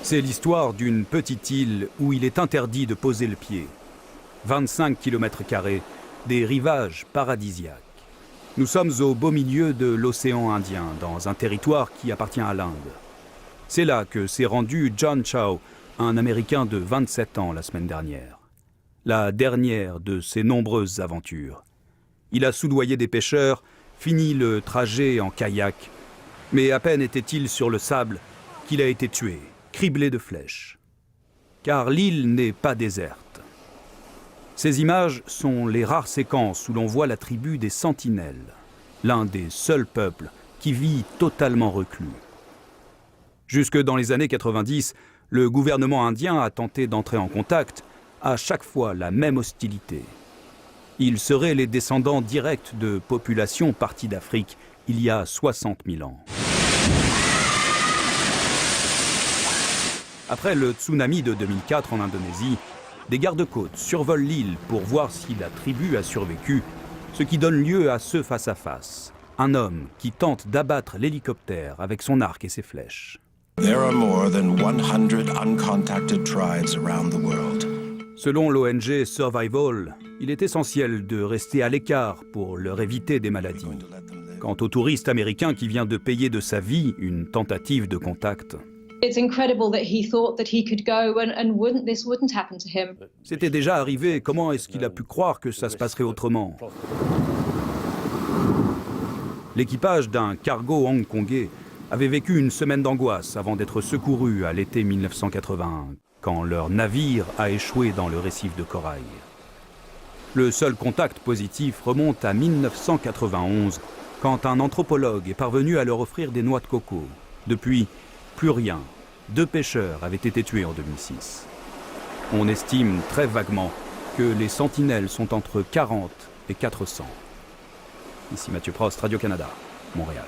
C'est l'histoire d'une petite île où il est interdit de poser le pied. 25 km², des rivages paradisiaques. Nous sommes au beau milieu de l'océan Indien, dans un territoire qui appartient à l'Inde. C'est là que s'est rendu John Chow, un Américain de 27 ans la semaine dernière. La dernière de ses nombreuses aventures. Il a soudoyé des pêcheurs, fini le trajet en kayak, mais à peine était-il sur le sable qu'il a été tué, criblé de flèches. Car l'île n'est pas déserte. Ces images sont les rares séquences où l'on voit la tribu des Sentinelles, l'un des seuls peuples qui vit totalement reclus. Jusque dans les années 90, le gouvernement indien a tenté d'entrer en contact, à chaque fois la même hostilité. Ils seraient les descendants directs de populations parties d'Afrique il y a 60 000 ans. Après le tsunami de 2004 en Indonésie, des gardes-côtes survolent l'île pour voir si la tribu a survécu, ce qui donne lieu à ce face-à-face. Un homme qui tente d'abattre l'hélicoptère avec son arc et ses flèches. There are more than 100 uncontacted tribes around the world. Selon l'ONG Survival, il est essentiel de rester à l'écart pour leur éviter des maladies. Quant au touriste américain qui vient de payer de sa vie une tentative de contact, c'était déjà arrivé, comment est-ce qu'il a pu croire que ça se passerait autrement? L'équipage d'un cargo hongkongais avait vécu une semaine d'angoisse avant d'être secouru à l'été 1981, quand leur navire a échoué dans le récif de corail. Le seul contact positif remonte à 1991, quand un anthropologue est parvenu à leur offrir des noix de coco. Depuis, plus rien. 2 pêcheurs avaient été tués en 2006. On estime très vaguement que les sentinelles sont entre 40 et 400. Ici Mathieu Prost, Radio-Canada, Montréal.